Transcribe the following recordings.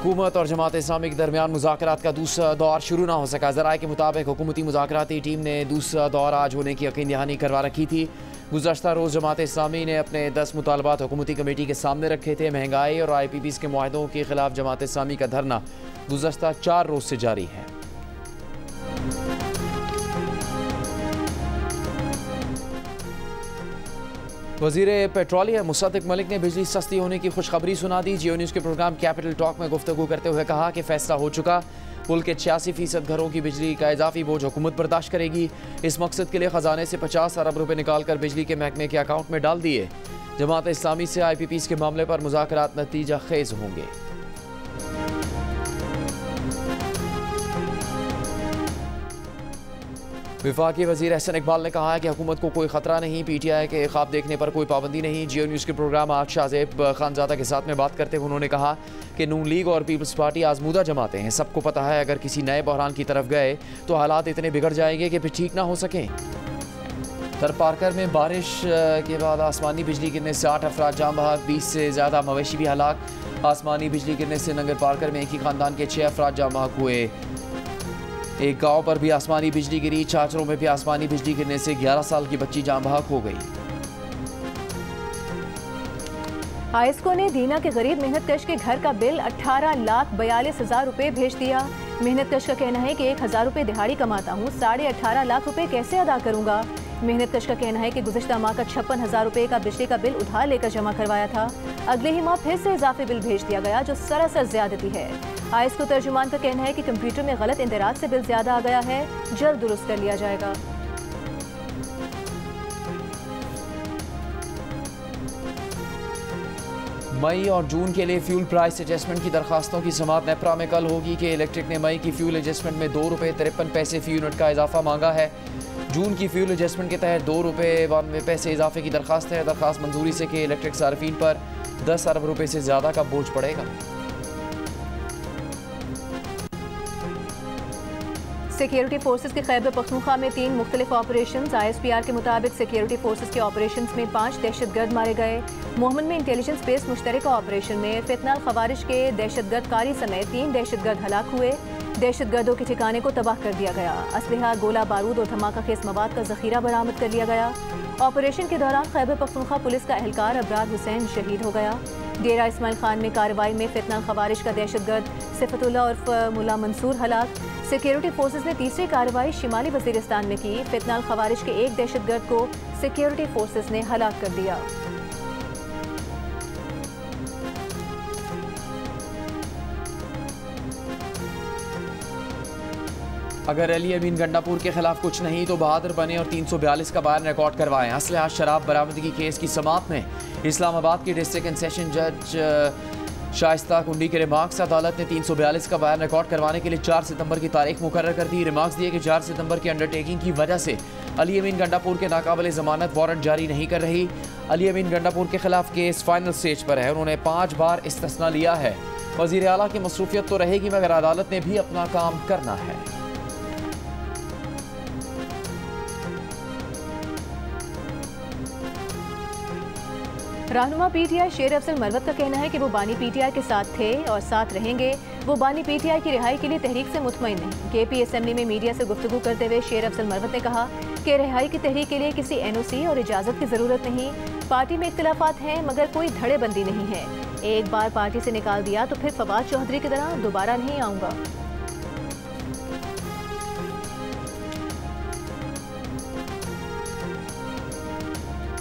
हुकूमत और जमात इस्लामी के दरमियान मुज़ाकरात का दूसरा दौर शुरू ना हो सका। ज़राए के मुताबिक हुकूमती मुज़ाकराती टीम ने दूसरा दौर आज होने की यकीन दहानी करवा रखी थी। गुज़श्ता रोज़ जमात इस्लामी ने अपने 10 मुतालबात हुकूमती कमेटी के सामने रखे थे। महंगाई और IPPs के मुआहदों के खिलाफ जमात इस्लामी का धरना गुज़श्ता 4 रोज़ से जारी है। वज़ीर पेट्रोलियम मुसद्दिक मलिक ने बिजली सस्ती होने की खुशखबरी सुना दी। जियो न्यूज़ के प्रोग्राम कैपिटल टॉक में गुफ्तगू करते हुए कहा कि फैसला हो चुका, मुल्क के 86% घरों की बिजली का इजाफी बोझ हुकूमत बर्दाश्त करेगी। इस मकसद के लिए ख़जाने से 50 अरब रुपये निकाल कर बिजली के महकमे के अकाउंट में डाल दिए। जमात इस्लामी से IPPs के मामले पर मुज़ाकरात नतीजा खेज होंगे। वफाकी वज़ीर एहसन इकबाल ने कहा है कि हुकूमत को कोई ख़तरा नहीं, PTI के ख्वाब देखने पर कोई पाबंदी नहीं। जियो न्यूज़ के प्रोग्राम आज शाहजेब खानज़ादा के साथ में बात करते हुए उन्होंने कहा कि नून लीग और पीपल्स पार्टी आजमूदा जमाते हैं। सबको पता है अगर किसी नए बहरान की तरफ गए तो हालात इतने बिगड़ जाएंगे कि फिर ठीक ना हो सकें। थरपारकर में बारिश के बाद आसमानी बिजली गिरने से 8 अफराद जाम बहक, 20 से ज़्यादा मवेशी भी हलाक। आसमानी बिजली गिरने से नंगर पारकर में एक ही खानदान के 6 अफराद जाम बहक हुए। एक गांव पर भी आसमानी बिजली गिरी। चाचरों में भी आसमानी बिजली गिरने से 11 साल की बच्ची जान बहक हो गई। आयस्को ने दीना के गरीब मेहनतकश के घर का बिल 18,42,000 रुपए भेज दिया। मेहनतकश का कहना है कि 1,000 रुपए दिहाड़ी कमाता हूँ, 18.5 लाख रुपए कैसे अदा करूँगा। मेहनतकश का कहना है कि गुज़श्ता माह का 56,000 रुपए का बिजली का बिल उधार लेकर जमा करवाया था। अगले ही माह फिर से इजाफी बिल भेज दिया गया, जो सरासर ज्यादती है। आयस्को तर्जुमान का कहना है कि कंप्यूटर में गलत इंदराज से बिल ज्यादा आ गया है, जल्द दुरुस्त कर लिया जाएगा। मई और जून के लिए फ्यूल प्राइस एडजस्टमेंट की दरखास्तों की समाअत नेपरा में कल होगी कि इलेक्ट्रिक ने मई की फ्यूल एडजस्टमेंट में 2 रुपये 53 पैसे फी यूनिट का इजाफा मांगा है। जून की फ्यूल एडजस्टमेंट के तहत 2 रुपये 92 पैसे इजाफे की दरखास्त है। दरखास्त मंजूरी से कि इलेक्ट्रिक सार्फिन पर 10 अरब रुपये से ज़्यादा का बोझ पड़ेगा। सिक्योरिटी फोर्सेस के खैबर पख्तूनख्वा में 3 मुख्तलिफ ऑपरेशन। ISPR के मुताबिक सिक्योरिटी फोर्सेस के ऑपरेशन में 5 दहशतगर्द मारे गए। मोहम्मद में इंटेलिजेंस बेस्ड मुश्तरका ऑपरेशन में फितनाल खवारिज के दहशतगर्द कारी समेत 3 दहशतगर्द हलाक हुए। दहशतगर्दों के ठिकाने को तबाह कर दिया गया। असलहा, गोला बारूद और धमाका खेज मवाद का जखीरा बरामद कर लिया गया। ऑपरेशन के दौरान खैबर पख्तूनख्वा पुलिस का एहलकार अबरार हुसैन शहीद हो गया। डेरा इस्माइल खान में कार्रवाई में फितनाल खवारिज का दहशतगर्द सिफतुल्लाह उर्फ मुला मंसूर हलाक। सिक्योरिटी फोर्सेस ने तीसरी कार्रवाई शिमाली वजीरिस्तान में की। फितनाल खवारिज के एक दहशतगर्द को सिक्योरिटी फोर्सेस ने हलाक कर दिया। अगर अली अमीन गंडापुर के खिलाफ कुछ नहीं तो बहादुर बने और 342 का बयान रिकॉर्ड करवाएं। असलहा शराब बरामदगी केस की समाअत में इस्लामाबाद के डिस्ट्रिक्ट एंड सेशन जज शाइस्ता कुंडी के रिमार्क्स। अदालत ने 342 का बयान रिकॉर्ड करवाने के लिए 4 सितंबर की तारीख मुकर्रर कर दी। रिमार्क्स दिए कि 4 सितंबर की अंडरटेकिंग की वजह से अली अमीन गंडापुर के नाकाबिल जमानत वारंट जारी नहीं कर रही। अली अमीन गंडापुर के खिलाफ केस फाइनल स्टेज पर है। उन्होंने 5 बार इस्तिस्ना लिया है। वज़ीर आला की मसरूफियत तो रहेगी, मगर अदालत ने भी अपना काम करना है। रहनुमा PTI शेर अफजल मरवत का कहना है कि वो बानी PTI के साथ थे और साथ रहेंगे। वो बानी PTI की रिहाई के लिए तहरीक से मुतमईन नहीं। KP असेंबली में मीडिया से गुफ्तगू करते हुए शेर अफजल मरवत ने कहा कि रिहाई की तहरीक के लिए किसी NOC और इजाज़त की ज़रूरत नहीं। पार्टी में इख्तिलाफात हैं, मगर कोई धड़ेबंदी नहीं है। एक बार पार्टी से निकाल दिया तो फिर फवाद चौधरी की तरह दोबारा नहीं आऊँगा।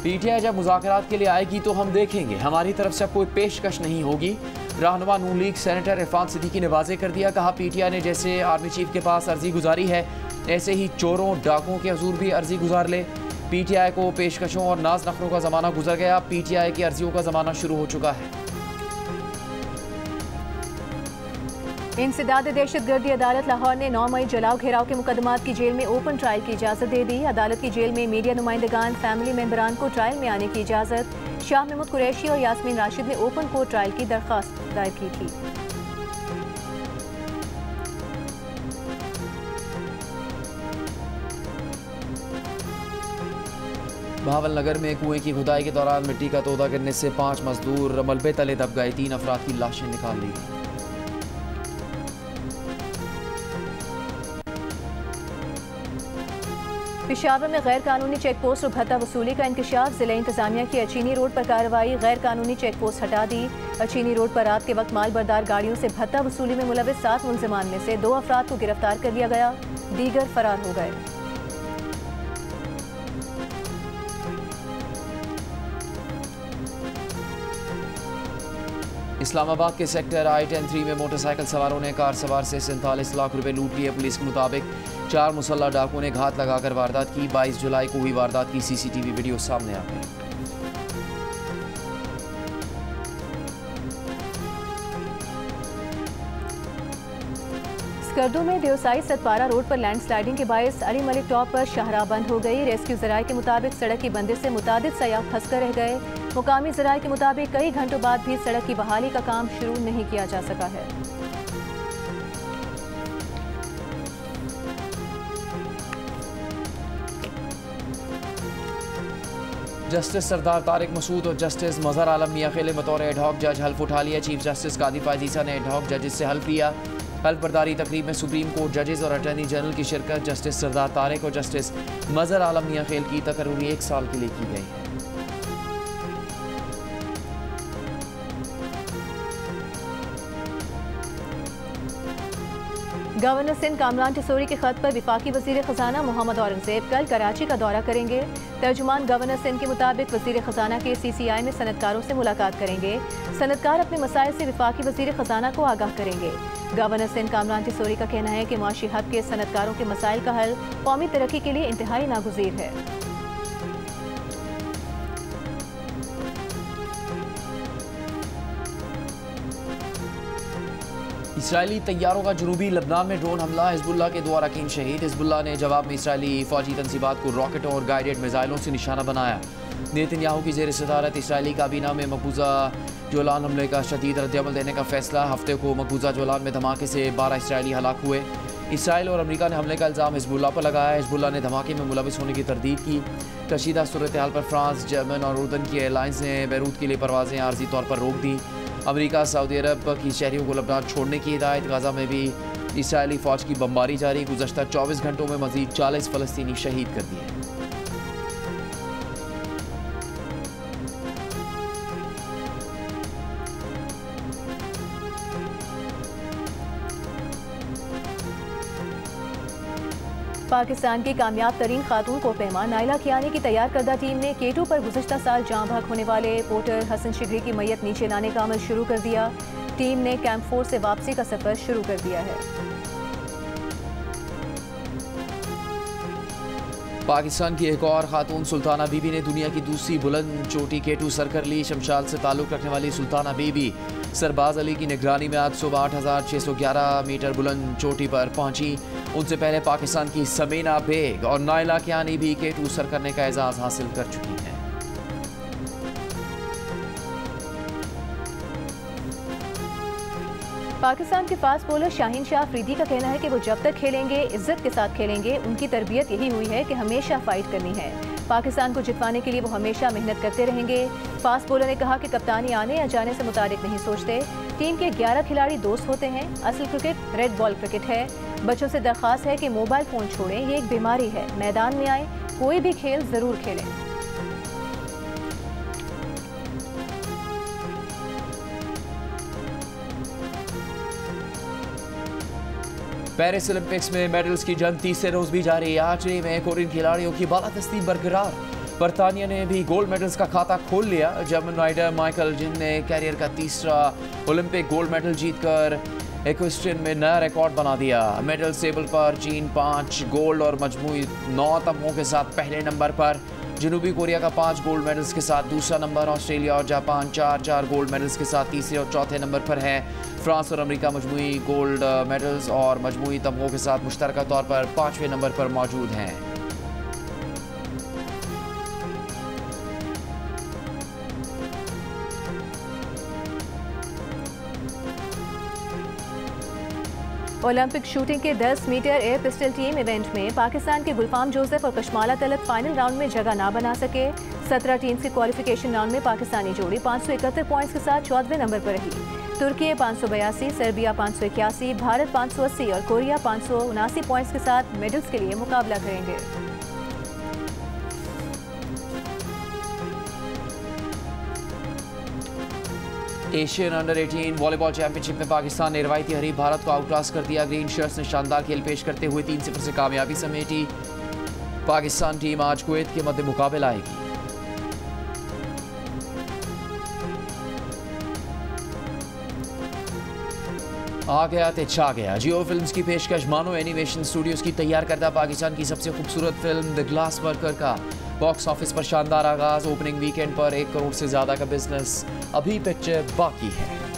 PTI जब मुज़ाकरात के लिए आएगी तो हम देखेंगे, हमारी तरफ से कोई पेशकश नहीं होगी। रहनुमा नून लीग सेनेटर इरफान सिद्दीकी ने वाज़ेह कर दिया। कहा PTI ने जैसे आर्मी चीफ के पास अर्जी गुजारी है, ऐसे ही चोरों डाकुओं के हजूर भी अर्जी गुजार ले। PTI को पेशकशों और नाज नखरों का ज़माना गुजर गया। PTI की अर्जियों का ज़माना शुरू हो चुका है। इंसदाद दहशतगर्दी अदालत लाहौर ने 9 मई जलाओ घेराव के मुकदमात की जेल में ओपन ट्रायल की इजाज़त दे दी। अदालत की जेल में मीडिया नुमाइंदगान, फैमिली मेंबरान को ट्रायल में आने की इजाज़त। शाह महमूद कुरैशी और यास्मीन राशिद ने ओपन कोर्ट ट्रायल की दरख्वास्त दायर की थी। बहावलनगर में कुएं की खुदाई के दौरान मिट्टी का तोदा गिरने से 5 मजदूर मलबे तले दब गए। 3 अफराद की लाशें निकाल ली। पेशावर में गैर कानूनी चेक पोस्ट और भत्ता वसूली का इंकशाफ। जिला इंतजामिया की अचीनी रोड पर कार्रवाई। गैर कानूनी चेक पोस्ट हटा दी। अचीनी रोड पर रात के वक्त माल बरदार गाड़ियों से भत्ता वसूली में मुलविस 7 मुलजिमान में से 2 अफराद को गिरफ्तार कर लिया गया, दीगर फरार हो गए। इस्लामाबाद के सेक्टर I-10-3 में मोटरसाइकिल सवारों ने कार सवार से 47 लाख रुपए लूट लिए। पुलिस के मुताबिक 4 मुसल्लह डाकुओं ने घात लगाकर वारदात की। 22 जुलाई को हुई वारदात की CCTV वीडियो सामने आ गई। स्कर्दू में देवसाई सतपारा रोड पर लैंडस्लाइडिंग के बायस अली मलिक टॉप पर शाहराह बंद हो गई। रेस्क्यू जराये के मुताबिक सड़क की बंदिश से मुतादिद सयाह फंस कर रह गए। मुकामी जराये के मुताबिक कई घंटों बाद भी सड़क की बहाली का काम शुरू नहीं किया जा सका है। जस्टिस सरदार तारिक मसूद और जस्टिस मजहर आलम मियां खेले बतौर एडहॉक जज हल्फ उठा लिया। चीफ जस्टिस कादी फायजीसा ने एडहॉक जजेस से हल्फ लिया। हल्फ बर्दारी तकरीब में सुप्रीम कोर्ट जजेस और अटॉर्नी जनरल की शिरकत। जस्टिस सरदार तारिक और जस्टिस मजहर आलम मियां खेल की तकर्री 1 साल के लिए की गई है। गवर्नर सिंध कामरान टिसोरी के खत पर विफाकी वजीर खजाना मोहम्मद औरंगजेब कल कराची का दौरा करेंगे। तर्जुमान गवर्नर सिंध के मुताबिक वजीर खजाना के CCI में सनतकारों से मुलाकात करेंगे। सनतकार अपने मसाइल से विफाकी वजीर खजाना को आगाह करेंगे। गवर्नर सिंध कामरान टिसोरी का कहना है कि माशी हक के सनतकारों के मसाइल का हल कौमी तरक्की के लिए इंतहाई नागुज़ीर है। इसराइली तैयारों का जनूबी लबनान में ड्रोन हमला। हिजबुल्लाह के 2 अरकान शहीद। हिजबुल्लाह ने जवाब में इसराइली फौजी तंसीबात को रॉकेटों और गाइडेड मिसाइलों से निशाना बनाया। नेतन्याहू की ज़ेर सदारत इसराइली काबीना में मकबूजा जोलान हमले का शदीद रद्दअमल देने का फैसला। हफ्ते को मकबूजा जोलान में धमाके से 12 इसराइली हलाक हुए। इसराइल और अमेरिका ने हमले का इल्ज़ाम हिजबुल्लाह पर लगाया। हिजबुल्लाह ने धमाके में मुलविस होने की तरदीद की। कशीदा सूरत हाल पर फ्रांस, जर्मन और उर्दन की एयरलाइंस ने बैरूत के लिए परवाज़ें आर्जी तौर पर रोक दी। अमेरिका सऊदी अरब की शहरियों को लबनान छोड़ने की हिदायत। गाज़ा में भी इसराइली फ़ौज की बमबारी जारी। गुज़श्ता 24 घंटों में मज़ीद 40 फ़लस्तीनी शहीद कर दिए। पाकिस्तान की कामयाब तरीन खातून कोपेमा नाइला कियानी की तैयार करदा टीम ने K2 पर गुज़श्ता साल जाँ भाग होने वाले पोर्टर हसन शिगरी की मैयत नीचे लाने का अमल शुरू कर दिया। टीम ने कैंप 4 से वापसी का सफर शुरू कर दिया है। पाकिस्तान की एक और खातून सुल्ताना बीबी ने दुनिया की दूसरी बुलंद चोटी K2 सर कर ली। शमशाल से ताल्लुक़ रखने वाली सुल्ताना बीबी सरबाज अली की निगरानी में आज सुबह 8611 मीटर बुलंद चोटी पर पहुंची। उनसे पहले पाकिस्तान की समीना बेग और नाइला कियानी भी K2 सर करने का एजाज़ हासिल कर चुकी हैं। पाकिस्तान के फास्ट बॉलर शाहीन शाह अफरीदी का कहना है कि वो जब तक खेलेंगे इज्जत के साथ खेलेंगे। उनकी तरबियत यही हुई है कि हमेशा फाइट करनी है। पाकिस्तान को जितवाने के लिए वो हमेशा मेहनत करते रहेंगे। फास्ट बॉलर ने कहा कि कप्तानी आने या जाने से मुतालिक नहीं सोचते। टीम के 11 खिलाड़ी दोस्त होते हैं। असल क्रिकेट रेड बॉल क्रिकेट है। बच्चों से दरख्वास्त है कि मोबाइल फ़ोन छोड़ें, ये एक बीमारी है। मैदान में आए, कोई भी खेल ज़रूर खेलें। पेरिस ओलंपिक्स में मेडल्स की जंग तीसरे रोज भी जारी। आर्चरी में कोरियन खिलाड़ियों की बालादस्ती बरकरार। बरतानिया ने भी गोल्ड मेडल्स का खाता खोल लिया। जर्मन राइडर माइकल जिन ने कैरियर का तीसरा ओलंपिक गोल्ड मेडल जीतकर इक्वेस्ट्रियन में नया रिकॉर्ड बना दिया। मेडल टेबल पर चीन 5 गोल्ड और मजमूई 9 तमगों के साथ पहले नंबर पर। जनूबी कोरिया का 5 गोल्ड मेडल्स के साथ दूसरा नंबर। ऑस्ट्रेलिया और जापान 4-4 गोल्ड मेडल्स के साथ तीसरे और चौथे नंबर पर है। फ्रांस और अमेरिका मजमूई गोल्ड मेडल्स और मजमूई तमगों के साथ मुश्तरका तौर पर 5वें नंबर पर मौजूद हैं। ओलंपिक शूटिंग के 10 metre air pistol team event में पाकिस्तान के गुलफाम जोसेफ और कशमाला तलब फाइनल राउंड में जगह ना बना सके। 17 टीम्स के क्वालिफिकेशन राउंड में पाकिस्तानी जोड़ी 571 पॉइंट्स के साथ 14वें नंबर पर रही। तुर्की 582, सर्बिया 581, भारत 580 और कोरिया 579 पॉइंट्स के साथ मेडल्स के लिए मुकाबला करेंगे। एशियन अंडर 18 वॉलीबॉल चैंपियनशिप में पाकिस्तान ने रवायती हरीफ भारत को आउटक्लास कर दिया। ग्रीन शर्ट्स ने शानदार खेल पेश करते हुए 3-0 से कामयाबी समेटी। पाकिस्तान टीम आज कुवैत के मध्य मुकाबला आएगी। आ गया ते छा गया। जियो फिल्म्स की पेशकश मानो एनिमेशन स्टूडियोज की तैयार करदा पाकिस्तान की सबसे खूबसूरत फिल्म द ग्लास वर्कर का बॉक्स ऑफिस पर शानदार आगाज। ओपनिंग वीकेंड पर 1 करोड़ से ज्यादा का बिजनेस। अभी पिक्चर बाकी है।